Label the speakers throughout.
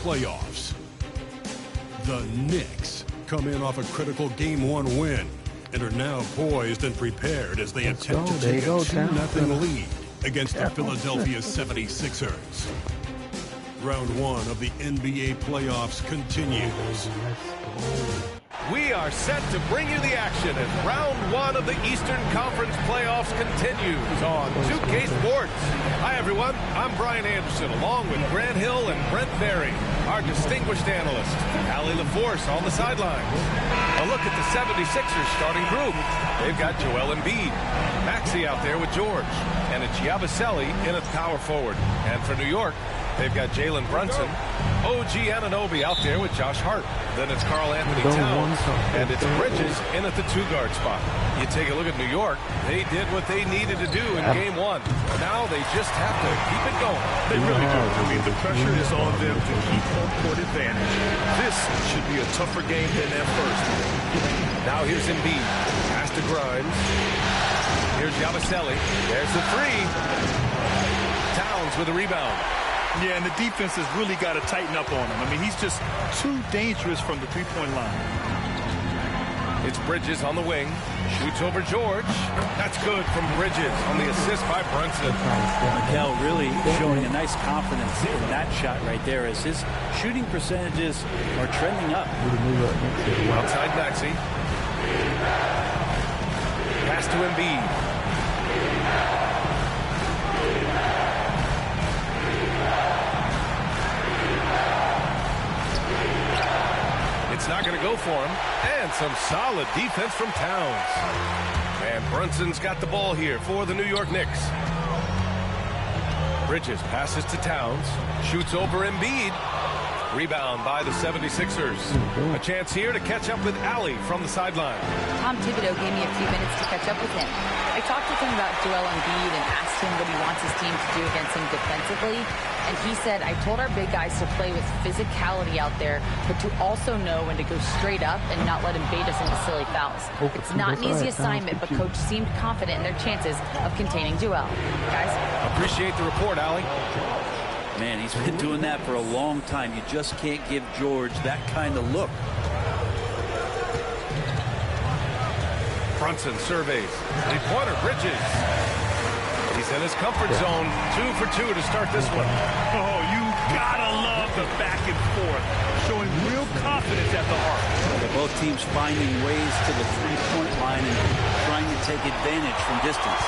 Speaker 1: playoffs. The Knicks come in off a critical Game 1 win and are now poised and prepared as they attempt to take a 2-0 lead against the Philadelphia 76ers. Round 1 of the NBA playoffs continues.
Speaker 2: We are set to bring you the action as round 1 of the Eastern Conference playoffs continues on 2K Sports. Hi, everyone. I'm Brian Anderson, along with Grant Hill and Brent Berry, our distinguished analyst, Allie LaForce on the sidelines. A look at the 76ers starting group. They've got Joel Embiid, Maxey out there with George, and it's Yabusele in at power forward. And for New York, they've got Jalen Brunson, OG Anunoby out there with Josh Hart. Then it's Karl Anthony Towns, and it's Bridges in at the 2-guard spot. You take a look at New York. They did what they needed to do in Game 1. Now they just have to keep it going.
Speaker 3: They really do. I mean, the pressure is on them to keep home court advantage. This should be a tougher game than that first.
Speaker 2: Now here's Embiid. Pass to Grimes. Here's Yabusele. There's the 3. Towns with a rebound.
Speaker 3: Yeah, and the defense has really got to tighten up on him. I mean, he's just too dangerous from the three-point line.
Speaker 2: It's Bridges on the wing. Shoots over George. That's good from Bridges on the assist by Brunson.
Speaker 4: Mikel really showing a nice confidence in that shot right there as his shooting percentages are trending up.
Speaker 2: Outside Maxey. Pass to Embiid. It's not going to go for him. And some solid defense from Towns. And Brunson's got the ball here for the New York Knicks. Bridges passes to Towns. Shoots over Embiid. Rebound by the 76ers. A chance here to catch up with Allie from the sideline.
Speaker 5: Tom Thibodeau gave me a few minutes to catch up with him. I talked with him about Joel Embiid and asked him what he wants his team to do against him defensively. And he said, I told our big guys to play with physicality out there, but to also know when to go straight up and not let him bait us into silly fouls. It's not an easy assignment, but Coach seemed confident in their chances of containing Joel. Guys?
Speaker 2: Appreciate the report, Allie.
Speaker 4: Man, he's been doing that for a long time. You just can't give George that kind of look.
Speaker 2: Brunson surveys. Three-pointer, Bridges. He's in his comfort zone. 2 for 2 to start this one.
Speaker 3: Oh, you gotta love the back and forth. Showing real confidence at the arc.
Speaker 4: Both teams finding ways to the three-point line and trying to take advantage from distance.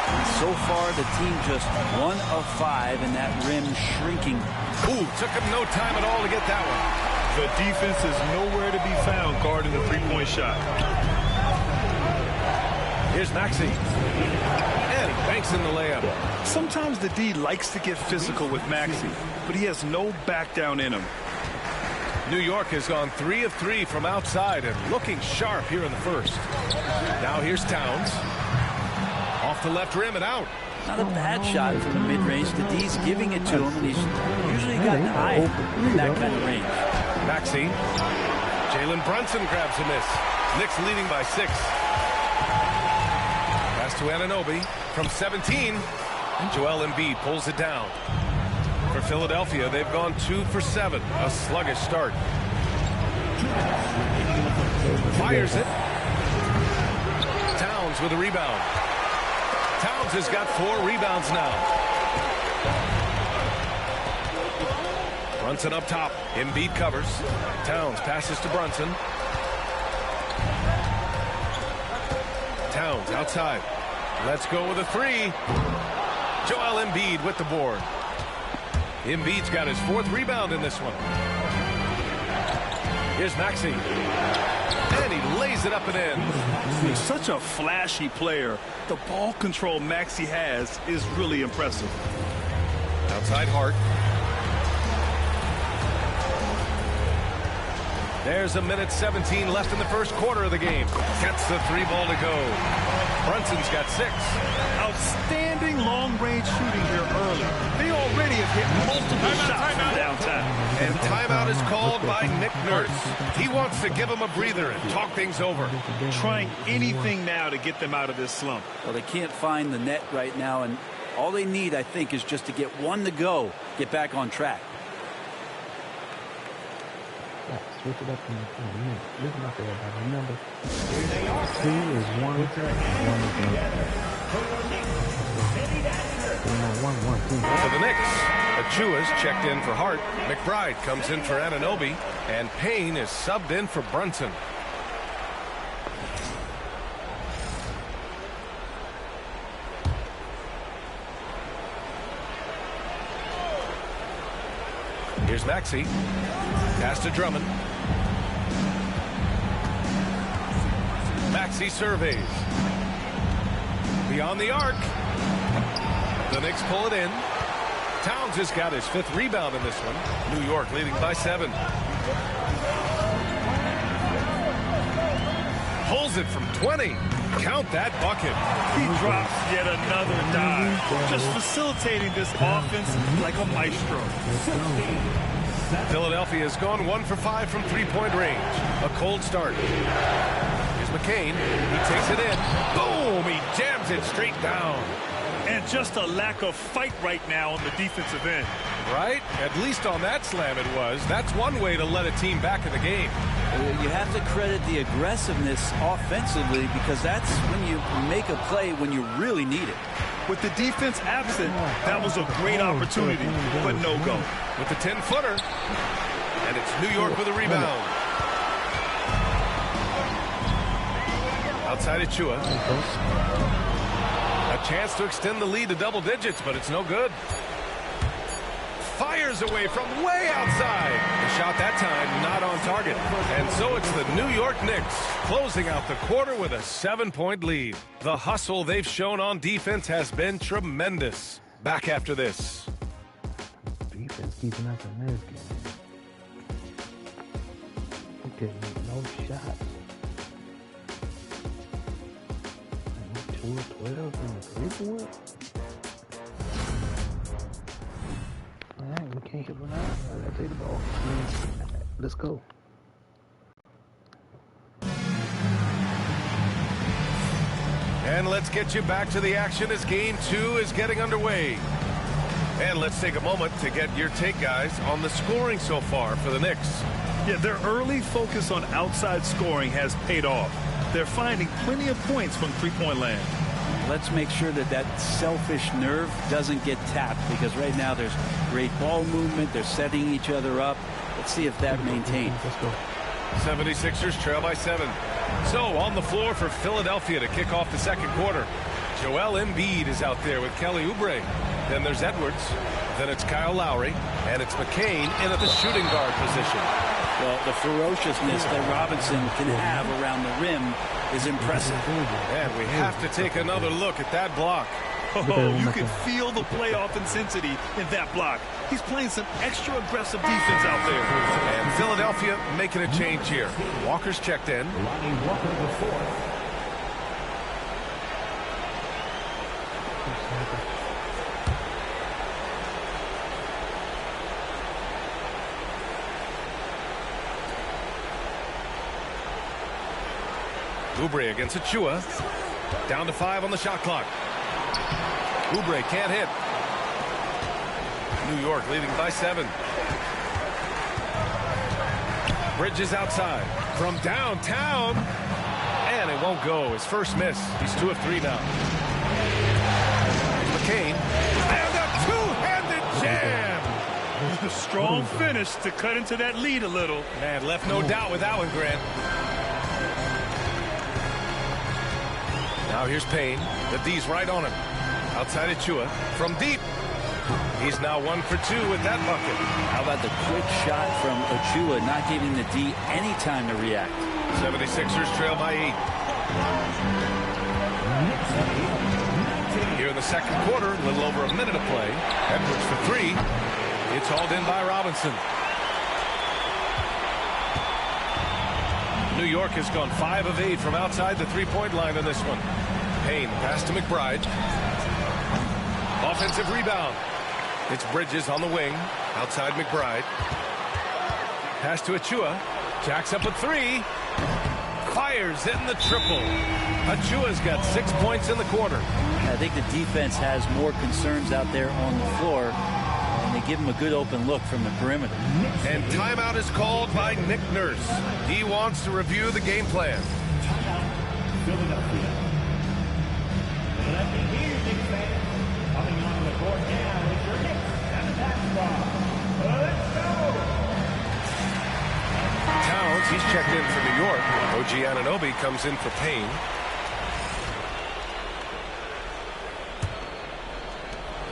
Speaker 4: And so far, the team just 1 of 5, and that rim shrinking.
Speaker 2: Ooh, took him no time at all to get that one.
Speaker 3: The defense is nowhere to be found guarding the three-point shot.
Speaker 2: Here's Maxey. And he banks in the layup.
Speaker 3: Sometimes the D likes to get physical with Maxey, but he has no back down in him.
Speaker 2: New York has gone 3 of 3 from outside and looking sharp here in the first. Now here's Towns. Off the left rim and out.
Speaker 4: Not a bad shot from the mid-range. The D's giving it to him, and he's usually got an eye in that kind of range.
Speaker 2: Maxey. Jalen Brunson grabs a miss. Knicks leading by 6. Pass to Anunoby from 17. And Joel Embiid pulls it down. For Philadelphia, they've gone 2 for 7. A sluggish start. Fires it. Towns with a rebound. Towns has got 4 rebounds now. Brunson up top. Embiid covers. Towns passes to Brunson. Towns outside. Let's go with a 3. Joel Embiid with the board. Embiid's got his 4th rebound in this one. Here's Maxey. And he lays it up and in.
Speaker 3: He's such a flashy player. The ball control Maxey has is really impressive.
Speaker 2: Outside Hart. There's 1:17 left in the first quarter of the game. Gets the 3 ball to go. Brunson's got 6.
Speaker 3: Outstanding long-range shooting here early. They already have hit multiple shots from downtown.
Speaker 2: And timeout is called by Nick Nurse. He wants to give them a breather and talk things over.
Speaker 3: Trying anything now to get them out of this slump.
Speaker 4: Well, they can't find the net right now, and all they need, I think, is just to get 1 to go, get back on track.
Speaker 6: Switch it up in a minute. Listen up, everybody. Remember, 2 is 1, 1 is no.
Speaker 2: For the Knicks, Achua's checked in for Hart. McBride comes in for Anunoby, and Payne is subbed in for Brunson. Here's Maxey. Pass to Drummond. Maxey surveys. Beyond the arc. The Knicks pull it in. Towns has got his 5th rebound in this one. New York leading by 7. Pulls it from 20. Count that bucket.
Speaker 3: He drops yet another dive. Just facilitating this offense like a maestro.
Speaker 2: Philadelphia has gone 1 for 5 from 3-point range. A cold start. Here's McCain. He takes it in. Boom! He jams it straight down.
Speaker 3: And just a lack of fight right now on the defensive end.
Speaker 2: Right? At least on that slam it was. That's one way to let a team back in the game.
Speaker 4: You have to credit the aggressiveness offensively because that's when you make a play when you really need it.
Speaker 3: With the defense absent, that was a great opportunity, but no go.
Speaker 2: With the 10-footer, and it's New York with a rebound. Outside Achua. A chance to extend the lead to double digits, but it's no good. Fires away from way outside. The shot that time not on target. And so it's the New York Knicks closing out the quarter with a 7-point lead. The hustle they've shown on defense has been tremendous. Back after this.
Speaker 6: Defense keeping up in this game. Okay, no shots. 2 of 12 from the 3-point. Alright, we can't hit one out. I gotta take the ball. Let's go.
Speaker 2: And let's get you back to the action as game 2 is getting underway. And let's take a moment to get your take, guys, on the scoring so far for the Knicks.
Speaker 3: Yeah, their early focus on outside scoring has paid off. They're finding plenty of points from 3-point land.
Speaker 4: Let's make sure that that selfish nerve doesn't get tapped because right now there's great ball movement. They're setting each other up. Let's see if that maintains.
Speaker 6: Let's go.
Speaker 2: 76ers trail by 7. So on the floor for Philadelphia to kick off the second quarter. Joel Embiid is out there with Kelly Oubre. Then there's Edwards. Then it's Kyle Lowry. And it's McCain in at the shooting guard position.
Speaker 4: Well, the ferociousness that Robinson can have around the rim is impressive.
Speaker 2: And we have to take another look at that block.
Speaker 3: Oh, you can feel the playoff intensity in that block. He's playing some extra aggressive defense out there.
Speaker 2: And Philadelphia making a change here. Walker's checked in. Oubre against Achua. Down to 5 on the shot clock. Oubre can't hit. New York leading by 7. Bridges outside from downtown. And it won't go. His first miss. He's 2 of 3 now. McCain. And a two-handed jam.
Speaker 3: A strong finish to cut into that lead a little.
Speaker 2: Man, left no doubt with that one, Grant. Now here's Payne. The D's right on him. Outside Achua. From deep. He's now 1 for 2 with that bucket.
Speaker 4: How about the quick shot from Achua, not giving the D any time to react.
Speaker 2: 76ers trail by 8. Here in the second quarter, a little over a minute of play. Edwards for 3. It's hauled in by Robinson. New York has gone 5 of 8 from outside the 3-point line in this one. Payne pass to McBride. Offensive rebound. It's Bridges on the wing. Outside McBride. Pass to Achua. Jacks up a 3. Fires in the triple. Achua's got 6 points in the quarter.
Speaker 4: I think the defense has more concerns out there on the floor. And they give him a good open look from the perimeter.
Speaker 2: And timeout is called by Nick Nurse. He wants to review the game plan.
Speaker 7: Philadelphia. And let me hear you, Knicks fans. Coming on the court now is your Knicks and the basketball. Let's go!
Speaker 2: Towns, he's checked in for New York. OG Anunoby comes in for Payne.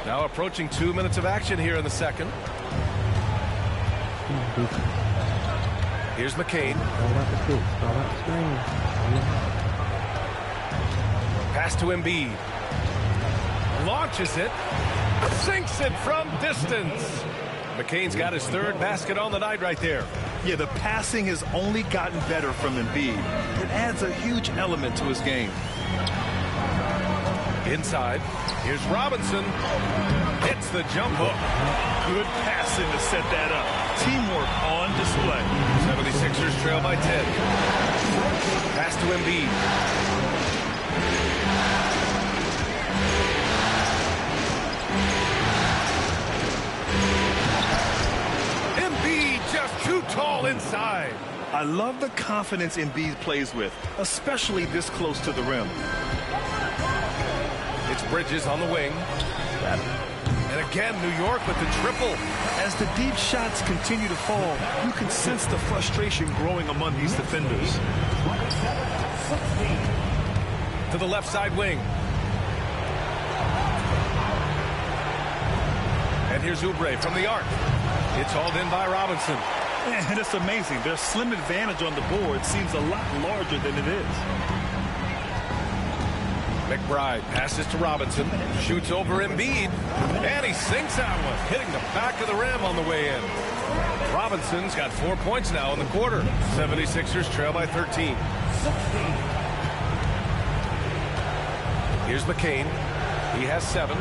Speaker 2: Now approaching 2 minutes of action here in the second. Here's McCain. Pass to Embiid. Launches it. Sinks it from distance. McCain's got his third basket on the night right there.
Speaker 3: Yeah, the passing has only gotten better from Embiid. It adds a huge element to his game.
Speaker 2: Inside, here's Robinson. Hits the jump hook.
Speaker 3: Good passing to set that up. Teamwork on display.
Speaker 2: 76ers trail by 10. Pass to Embiid. Embiid just too tall inside.
Speaker 3: I love the confidence Embiid plays with, especially this close to the rim.
Speaker 2: It's Bridges on the wing. And again, New York with the triple.
Speaker 3: As the deep shots continue to fall, you can sense the frustration growing among these defenders.
Speaker 2: To the left side wing. And here's Oubre from the arc. It's hauled in by Robinson.
Speaker 3: And it's amazing. Their slim advantage on the board seems a lot larger than it is.
Speaker 2: McBride passes to Robinson, shoots over Embiid, and he sinks that one, hitting the back of the rim on the way in. Robinson's got 4 points now in the quarter. 76ers trail by 13. Here's McCain. He has 7.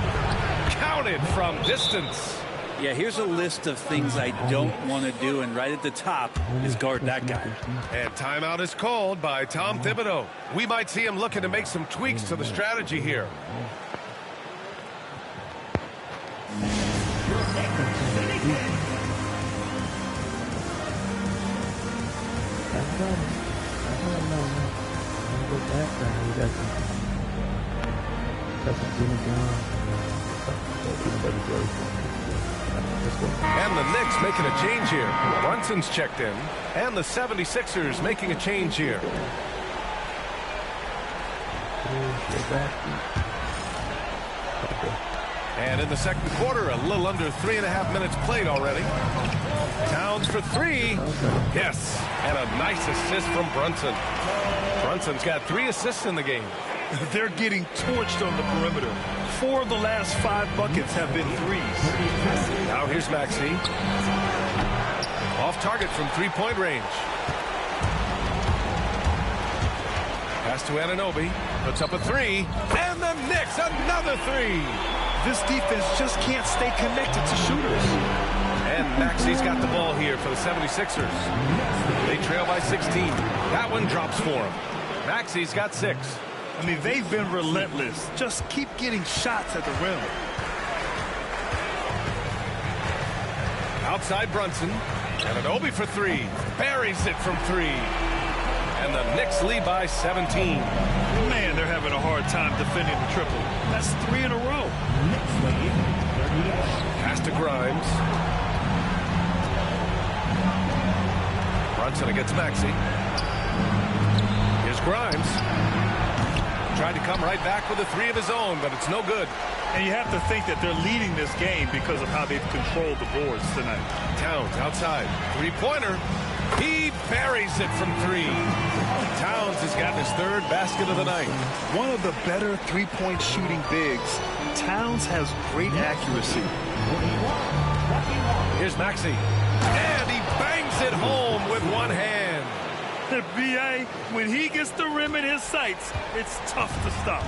Speaker 2: Counted from distance.
Speaker 4: Yeah, here's a list of things I don't want to do, and right at the top is guard that guy.
Speaker 2: And timeout is called by Tom Thibodeau. We might see him looking to make some tweaks to the strategy here. And the Knicks making a change here. Brunson's checked in. And the 76ers making a change here. And in the second quarter, a little under 3.5 minutes played already. Towns for 3. Yes. And a nice assist from Brunson. Brunson's got 3 assists in the game.
Speaker 3: They're getting torched on the perimeter. 4 of the last 5 buckets have been threes.
Speaker 2: Now here's Maxey. Off target from 3-point range. Pass to Anunoby. Puts up a 3. And the Knicks, another 3.
Speaker 3: This defense just can't stay connected to shooters.
Speaker 2: And Maxey's got the ball here for the 76ers. They trail by 16. That one drops for him. Maxey's got 6.
Speaker 3: I mean, they've been relentless. Just keep getting shots at the rim.
Speaker 2: Outside Brunson. Anunoby for 3. Buries it from 3. And the Knicks lead by 17.
Speaker 3: Man, they're having a hard time defending the triple. That's 3 in a row.
Speaker 2: Pass to Grimes. Brunson against Maxey. Here's Grimes. Tried to come right back with a 3 of his own, but it's no good.
Speaker 3: And you have to think that they're leading this game because of how they've controlled the boards tonight.
Speaker 2: Towns outside. 3-pointer. He buries it from 3. Towns has gotten his 3rd basket of the night.
Speaker 3: One of the better 3-point shooting bigs. Towns has great accuracy.
Speaker 2: Here's Maxey. And he bangs it home with one hand.
Speaker 3: B.A., when he gets the rim in his sights, it's tough to stop.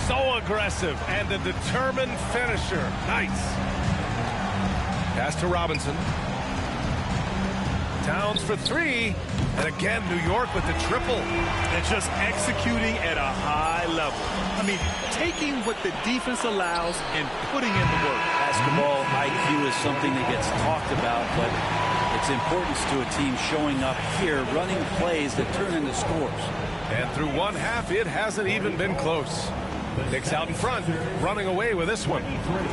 Speaker 2: So aggressive and a determined finisher. Nice. Pass to Robinson. Towns for three. And again, New York with the triple.
Speaker 3: And just executing at a high level. I mean, taking what the defense allows and putting in the work.
Speaker 4: Basketball IQ is something that gets talked about, but its importance to a team showing up here, running plays that turn into scores.
Speaker 2: And through one half, it hasn't even been close. Knicks out in front, running away with this one.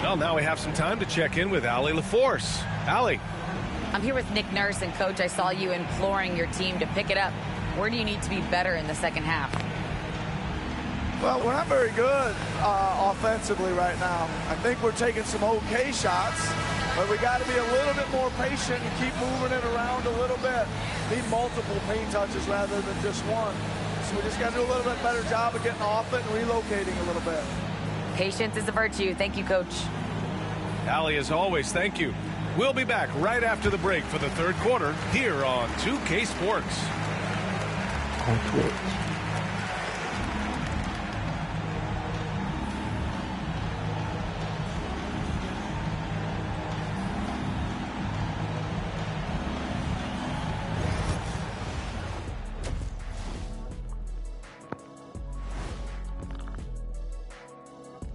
Speaker 2: Well, now we have some time to check in with Allie LaForce. Allie.
Speaker 5: I'm here with Nick Nurse, and Coach, I saw you imploring your team to pick it up. Where do you need to be better in the second half?
Speaker 8: Well, we're not very good offensively right now. I think we're taking some okay shots, but we got to be a little bit more patient and keep moving it around a little bit. Need multiple paint touches rather than just one. So we just got to do a little bit better job of getting off it and relocating a little bit.
Speaker 5: Patience is a virtue. Thank you, Coach.
Speaker 2: Allie, as always, thank you. We'll be back right after the break for the third quarter here on 2K Sports.
Speaker 6: On Twitch.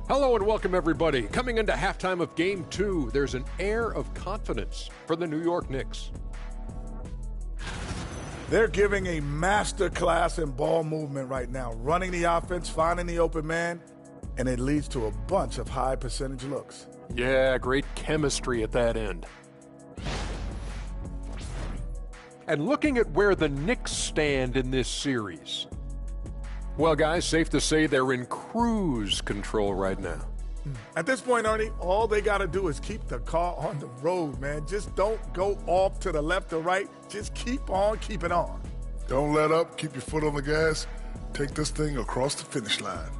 Speaker 9: Hello and welcome, everybody. Coming into halftime of Game 2, there's an air of confidence for the New York Knicks.
Speaker 10: They're giving a master class in ball movement right now, running the offense, finding the open man, and it leads to a bunch of high percentage looks.
Speaker 9: Yeah, great chemistry at that end. And looking at where the Knicks stand in this series, well, guys, safe to say they're in cruise control right now.
Speaker 10: At this point, Ernie, all they got to do is keep the car on the road, man. Just don't go off to the left or right. Just keep on keeping on.
Speaker 11: Don't let up. Keep your foot on the gas. Take this thing across the finish line.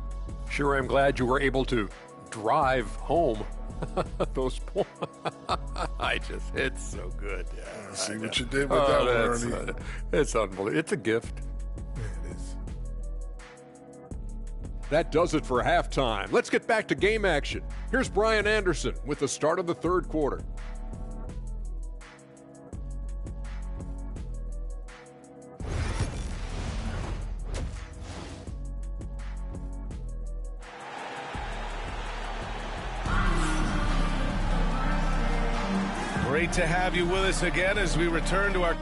Speaker 9: Sure, I'm glad you were able to drive home. Those points. It's so good. Yeah,
Speaker 11: see what you did with that one, Ernie.
Speaker 9: It's unbelievable. It's a gift. That does it for halftime. Let's get back to game action. Here's Brian Anderson with the start of the third quarter.
Speaker 2: Great to have you with us again as we return to our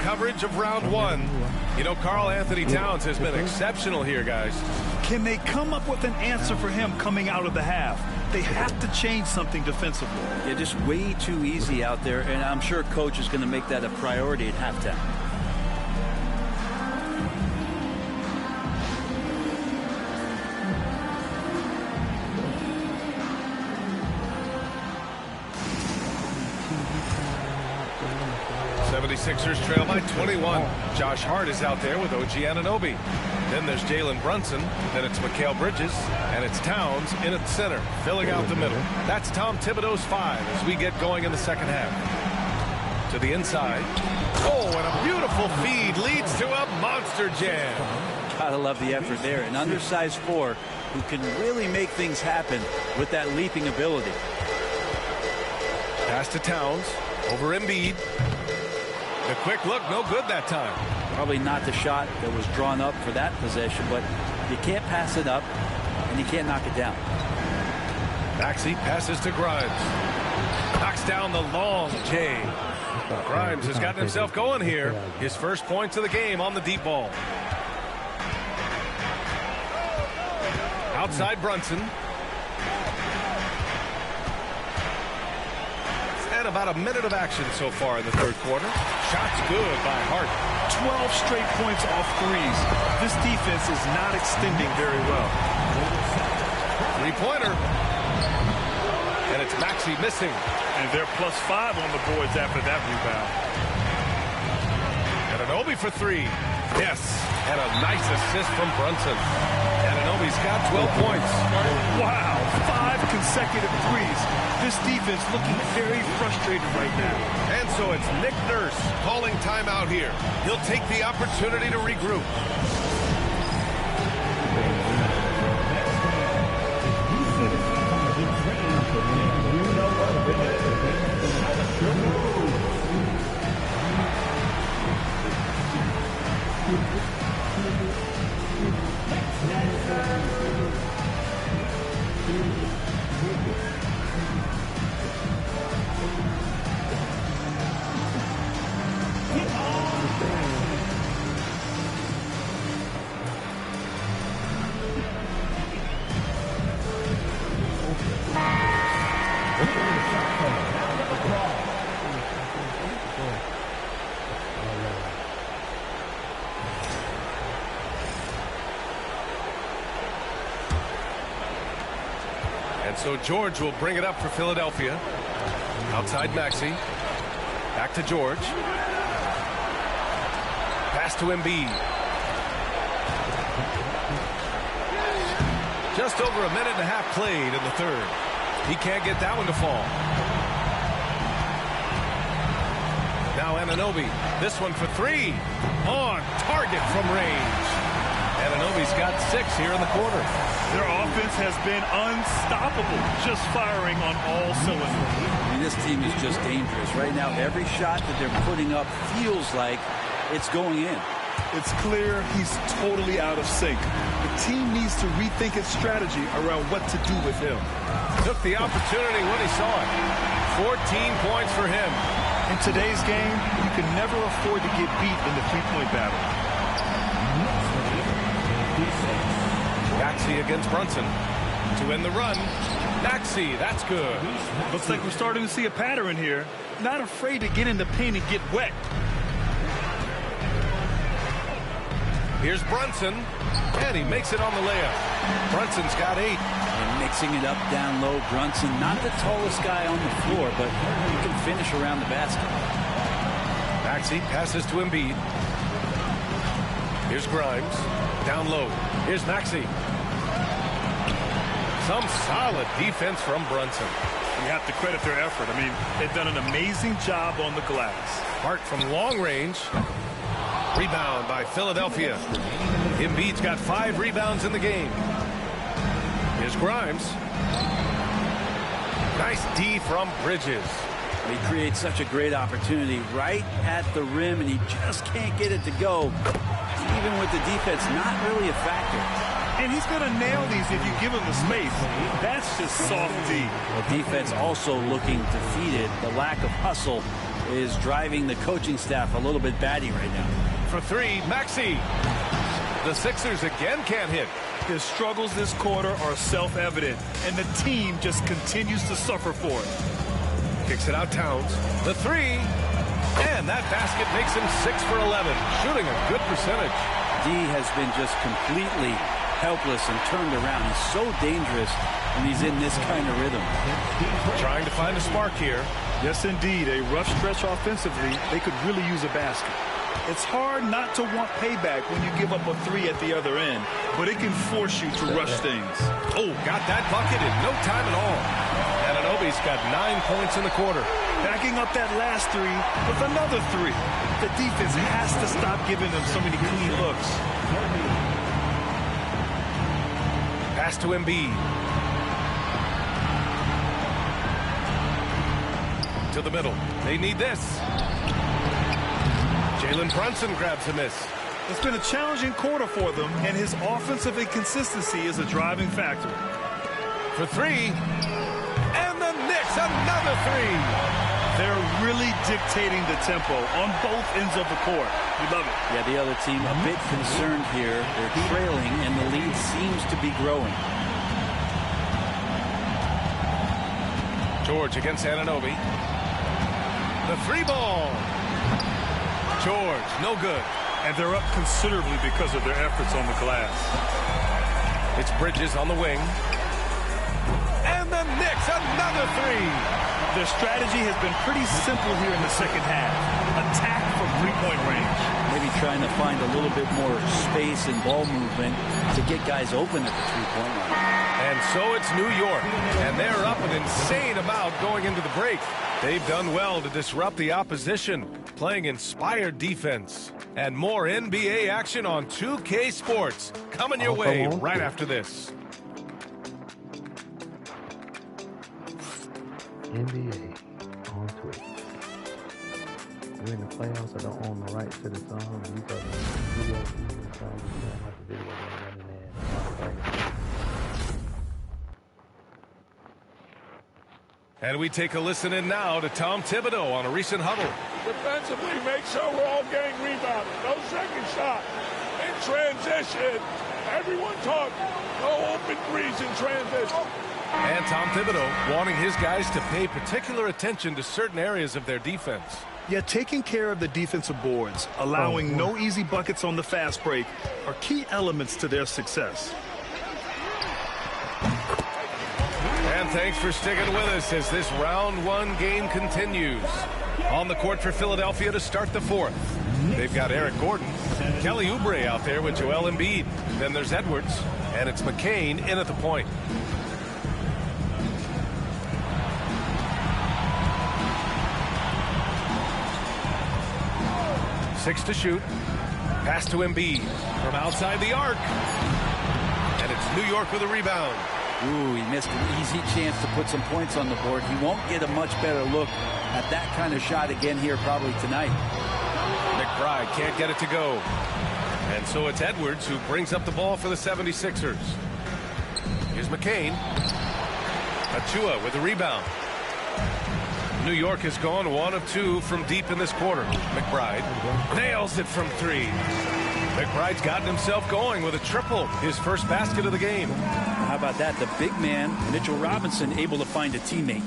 Speaker 2: coverage of round one. You know, Karl Anthony Towns has been exceptional here, guys.
Speaker 3: Can they come up with an answer for him coming out of the half? They have to change something defensively.
Speaker 4: Yeah, just way too easy out there, and I'm sure coach is going to make that a priority at halftime.
Speaker 2: Sixers trail by 21. Josh Hart is out there with OG Anunoby. Then there's Jalen Brunson. Then it's Mikal Bridges. And it's Towns in at center, filling out the middle. That's Tom Thibodeau's 5 as we get going in the second half. To the inside. Oh, and a beautiful feed leads to a monster jam.
Speaker 4: Gotta love the effort there. An undersized 4 who can really make things happen with that leaping ability.
Speaker 2: Pass to Towns. Over Embiid. The quick look, no good that time.
Speaker 4: Probably not the shot that was drawn up for that possession, but you can't pass it up, and you can't knock it down.
Speaker 2: Maxey passes to Grimes. Knocks down the long J. Grimes has gotten himself going here. His first points of the game on the deep ball. Outside Brunson. And about a minute of action so far in the third quarter. Shots good by Hart.
Speaker 3: 12 straight points off threes. This defense is not extending very well.
Speaker 2: Three-pointer. And it's Maxey missing.
Speaker 3: And they're +5 on the boards after that rebound.
Speaker 2: Anunoby for 3. Yes. And a nice assist from Brunson. Anunoby's got 12 points.
Speaker 3: Wow. 5 consecutive threes. This defense looking very frustrated right now.
Speaker 2: And so it's Nick Nurse calling timeout here. He'll take the opportunity to regroup. So George will bring it up for Philadelphia. Outside Maxey. Back to George. Pass to Embiid. Just over a minute and a half played in the third. He can't get that one to fall. Now Anunoby. This one for 3. On target from range. Anunoby's got 6 here in the quarter.
Speaker 3: Their offense has been unstoppable, just firing on all cylinders.
Speaker 4: I mean, this team is just dangerous. Right now, every shot that they're putting up feels like it's going in.
Speaker 3: It's clear he's totally out of sync. The team needs to rethink its strategy around what to do with him.
Speaker 2: Took the opportunity when he saw it. 14 points for him.
Speaker 3: In today's game, you can never afford to get beat in the three-point battle.
Speaker 2: Maxey against Brunson to end the run. Maxey, that's good.
Speaker 3: Looks like we're starting to see a pattern here. Not afraid to get in the paint and get wet.
Speaker 2: Here's Brunson, and he makes it on the layup. Brunson's got 8.
Speaker 4: And mixing it up down low. Brunson, not the tallest guy on the floor, but he can finish around the basket.
Speaker 2: Maxey passes to Embiid. Here's Grimes. Down low. Here's Maxey. Some solid defense from Brunson.
Speaker 3: You have to credit their effort. I mean, they've done an amazing job on the glass.
Speaker 2: Hart from long range. Rebound by Philadelphia. Embiid's got 5 rebounds in the game. Here's Grimes. Nice D from Bridges.
Speaker 4: He creates such a great opportunity right at the rim, and he just can't get it to go. Even with the defense not really a factor.
Speaker 3: And he's going to nail these if you give him the space. That's just soft D.
Speaker 4: The defense also looking defeated. The lack of hustle is driving the coaching staff a little bit batty right now.
Speaker 2: For three, Maxey. The Sixers again can't hit.
Speaker 3: His struggles this quarter are self-evident, and the team just continues to suffer for it.
Speaker 2: Kicks it out, Towns. The three. And that basket makes him 6 for 11. Shooting a good percentage.
Speaker 4: D has been just completely helpless and turned around. He's so dangerous when he's in this kind of rhythm.
Speaker 2: Trying to find a spark here.
Speaker 3: Yes, indeed. A rough stretch offensively. They could really use a basket. It's hard not to want payback when you give up a three at the other end, but it can force you to rush things.
Speaker 2: Oh, got that bucket in no time at all. Anunoby's got 9 points in the quarter.
Speaker 3: Backing up that last three with another three. The defense has to stop giving them so many clean looks.
Speaker 2: Pass to Embiid. To the middle. They need this. Jalen Brunson grabs a miss.
Speaker 3: It's been a challenging quarter for them, and his offensive inconsistency is a driving factor.
Speaker 2: For three. And the Knicks, another three.
Speaker 3: They're really dictating the tempo on both ends of the court. We love it.
Speaker 4: Yeah, the other team a bit concerned here. They're trailing, and the lead seems to be growing.
Speaker 2: George against Anunoby. The three ball. George, no good.
Speaker 3: And they're up considerably because of their efforts on the glass.
Speaker 2: It's Bridges on the wing. And the Knicks, another three.
Speaker 3: Their strategy has been pretty simple here in the second half. Attack from three-point range.
Speaker 4: Maybe trying to find a little bit more space and ball movement to get guys open at the three-point line.
Speaker 2: And so it's New York. And they're up an insane amount going into the break. They've done well to disrupt the opposition, playing inspired defense. And more NBA action on 2K Sports coming your way right after this.
Speaker 6: NBA on Twitch. We're in the playoffs. I don't own the rights to the song. You got the video, you don't have the video running there.
Speaker 2: And we take a listen in now to Tom Thibodeau on a recent huddle.
Speaker 12: Defensively, make sure we're all getting rebounded. No second shot. In transition, everyone talk. No open threes in transition.
Speaker 2: And Tom Thibodeau wanting his guys to pay particular attention to certain areas of their defense.
Speaker 3: Yeah, taking care of the defensive boards, allowing no easy buckets on the fast break are key elements to their success.
Speaker 2: And thanks for sticking with us as this round one game continues. On the court for Philadelphia to start the fourth. They've got Eric Gordon, Kelly Oubre out there with Joel Embiid. Then there's Edwards, and it's McCain in at the point. Six to shoot. Pass to Embiid from outside the arc. And it's New York with a rebound.
Speaker 4: Ooh, he missed an easy chance to put some points on the board. He won't get a much better look at that kind of shot again here probably tonight.
Speaker 2: McBride can't get it to go. And so it's Edwards who brings up the ball for the 76ers. Here's McCain. Achua with the rebound. New York has gone 1 of 2 from deep in this quarter. McBride nails it from three. McBride's gotten himself going with a triple, his first basket of the game.
Speaker 4: How about that? The big man, Mitchell Robinson, able to find a teammate.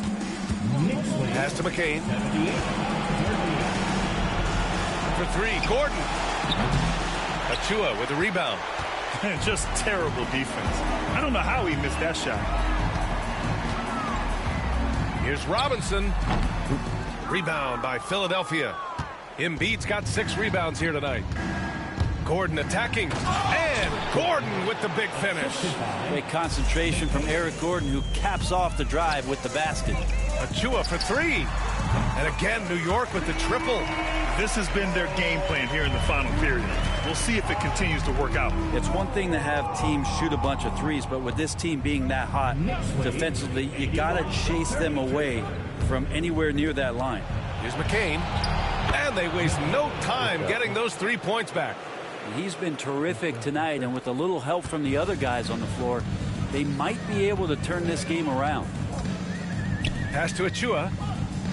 Speaker 2: Pass to McCain. For three, Gordon. Achua with the rebound.
Speaker 3: Just terrible defense. I don't know how he missed that shot.
Speaker 2: Here's Robinson. Rebound by Philadelphia. Embiid's got 6 rebounds here tonight. Gordon attacking. And Gordon with the big finish.
Speaker 4: Great concentration from Eric Gordon, who caps off the drive with the basket.
Speaker 2: Achua for 3. And again, New York with the triple.
Speaker 3: This has been their game plan here in the final period. We'll see if it continues to work out.
Speaker 4: It's one thing to have teams shoot a bunch of threes, but with this team being that hot defensively, you got to chase them away from anywhere near that line.
Speaker 2: Here's McCain. And they waste no time getting those 3 points back.
Speaker 4: He's been terrific tonight, and with a little help from the other guys on the floor, they might be able to turn this game around.
Speaker 2: Pass to Achua.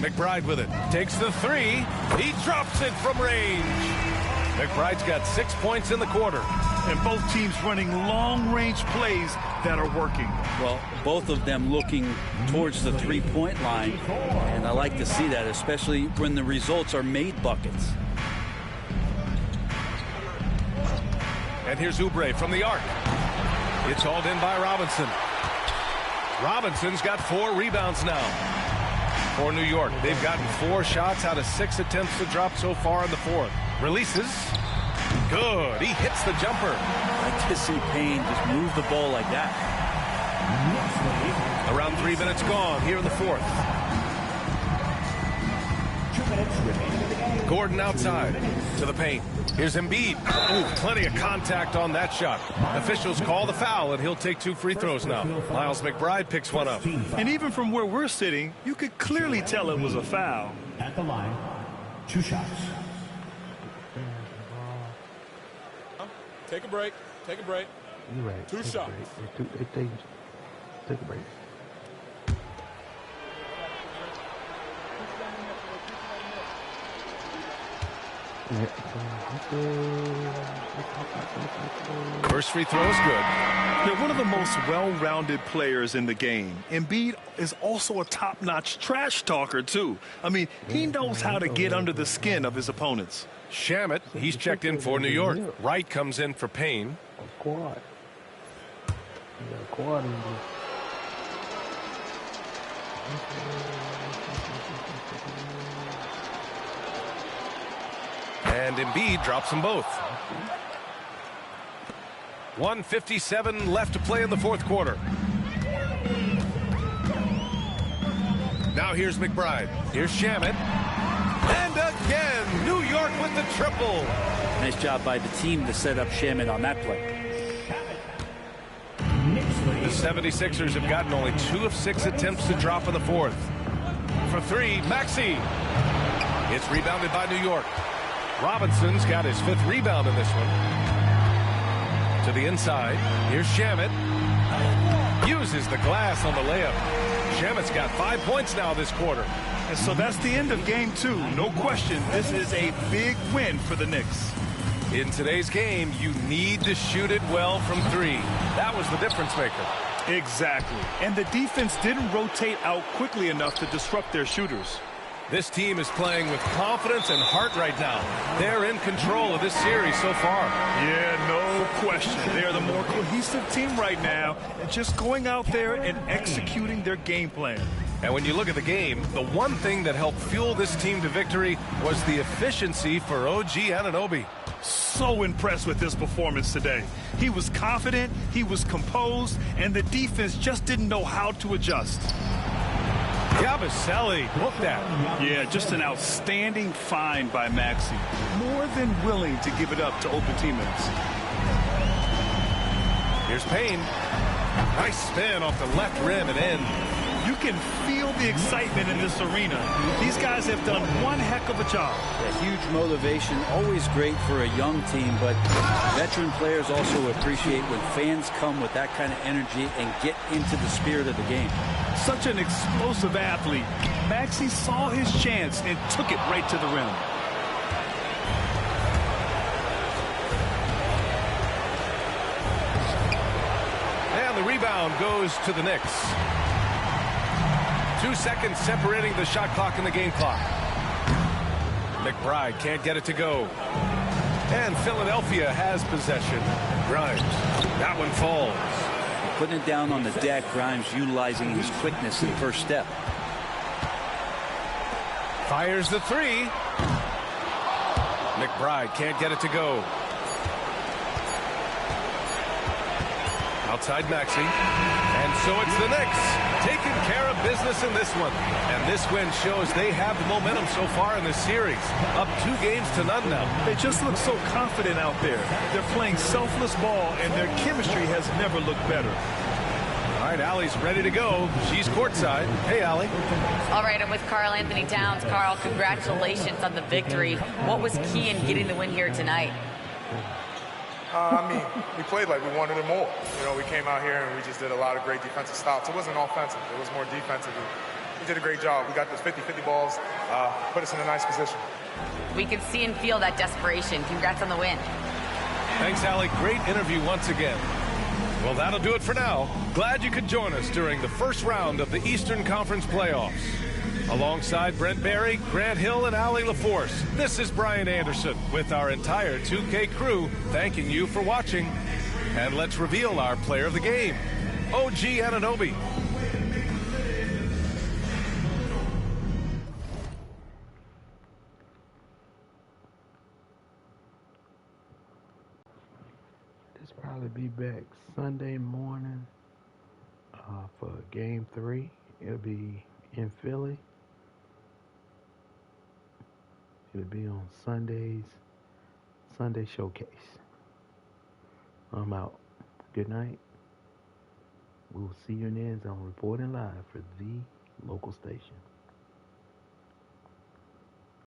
Speaker 2: McBride with it. Takes the three. He drops it from range. McBride's got 6 points in the quarter.
Speaker 3: And both teams running long-range plays that are working.
Speaker 4: Well, both of them looking towards the three-point line. And I like to see that, especially when the results are made buckets.
Speaker 2: And here's Oubre from the arc. It's hauled in by Robinson. Robinson's got 4 rebounds now for New York. They've gotten 4 shots out of 6 attempts to drop so far in the fourth. Releases. Good. He hits the jumper.
Speaker 4: I like to see Payne just move the ball like that.
Speaker 2: Around 3 minutes gone here in the fourth.
Speaker 7: 2 minutes remaining in the game.
Speaker 2: Gordon outside to the paint. Here's Embiid. Ooh, plenty of contact on that shot. Officials call the foul, and he'll take 2 free throws now. Miles McBride picks one up.
Speaker 3: And even from where we're sitting, you could clearly tell it was a foul.
Speaker 7: At the line, 2 shots.
Speaker 12: Take a break. Take a break.
Speaker 6: You're right.
Speaker 12: 2 shots.
Speaker 6: Take a break.
Speaker 2: First free throw is good.
Speaker 3: They're one of the most well-rounded players in the game. Embiid is also a top-notch trash talker, too. I mean, he knows how to get under the skin of his opponents.
Speaker 2: Shamet, he's checked in for New York. Wright comes in for Payne.
Speaker 6: Quad. You got a quad in this.
Speaker 2: And Embiid drops them both. 1:57 left to play in the fourth quarter. Now here's McBride. Here's Shamet. And again, New York with the triple.
Speaker 4: Nice job by the team to set up Shamet on that play.
Speaker 2: The 76ers have gotten only 2 of 6 attempts to drop in the fourth. For 3, Maxey. It's rebounded by New York. Robinson's got his 5th rebound in this one. To the inside. Here's Shamet. Uses the glass on the layup. Shamet's got 5 points now this quarter.
Speaker 3: And so that's the end of game 2. No question, this is a big win for the Knicks.
Speaker 2: In today's game, you need to shoot it well from 3. That was the difference maker.
Speaker 3: Exactly. And the defense didn't rotate out quickly enough to disrupt their shooters.
Speaker 2: This team is playing with confidence and heart right now. They're in control of this series so far.
Speaker 3: Yeah, no question. They're the more cohesive team right now, and just going out there and executing their game plan.
Speaker 2: And when you look at the game, the one thing that helped fuel this team to victory was the efficiency for OG Anunoby.
Speaker 3: So impressed with his performance today. He was confident, he was composed, and the defense just didn't know how to adjust.
Speaker 2: Yabusele, look that.
Speaker 3: Yeah, just an outstanding find by Maxey. More than willing to give it up to open teammates.
Speaker 2: Here's Payne. Nice spin off the left rim and in.
Speaker 3: You can feel the excitement in this arena. These guys have done one heck of a job.
Speaker 4: A huge motivation, always great for a young team, but veteran players also appreciate when fans come with that kind of energy and get into the spirit of the game.
Speaker 3: Such an explosive athlete. Maxey saw his chance and took it right to the rim.
Speaker 2: And the rebound goes to the Knicks. 2 seconds separating the shot clock and the game clock. McBride can't get it to go. And Philadelphia has possession. Grimes. That one falls.
Speaker 4: Putting it down on the deck, Grimes utilizing his quickness in first step.
Speaker 2: Fires the 3. McBride can't get it to go. Outside Maxey. And so it's the Knicks taking care of business in this one. And this win shows they have the momentum so far in this series. Up 2 games to none now.
Speaker 3: They just look so confident out there. They're playing selfless ball, and their chemistry has never looked better.
Speaker 2: All right, Allie's ready to go. She's courtside. Hey, Allie.
Speaker 5: All right, I'm with Karl Anthony Towns. Karl, congratulations on the victory. What was key in getting the win here tonight?
Speaker 13: I mean, we played like we wanted it more. You know, we came out here and we just did a lot of great defensive stops. It wasn't offensive. It was more defensive. we did a great job. We got those 50-50 balls, put us in a nice position.
Speaker 5: We could see and feel that desperation. Congrats on the win.
Speaker 2: Thanks, Allie. Great interview once again. Well, that'll do it for now. Glad you could join us during the first round of the Eastern Conference playoffs. Alongside Brent Barry, Grant Hill, and Allie LaForce, this is Brian Anderson with our entire 2K crew thanking you for watching. And let's reveal our player of the game, OG Anunoby.
Speaker 6: This probably be back Sunday morning for Game 3. It'll be in Philly. It'll be on Sunday showcase. I'm out. Good night. We'll see you in the end zone reporting live for the local station.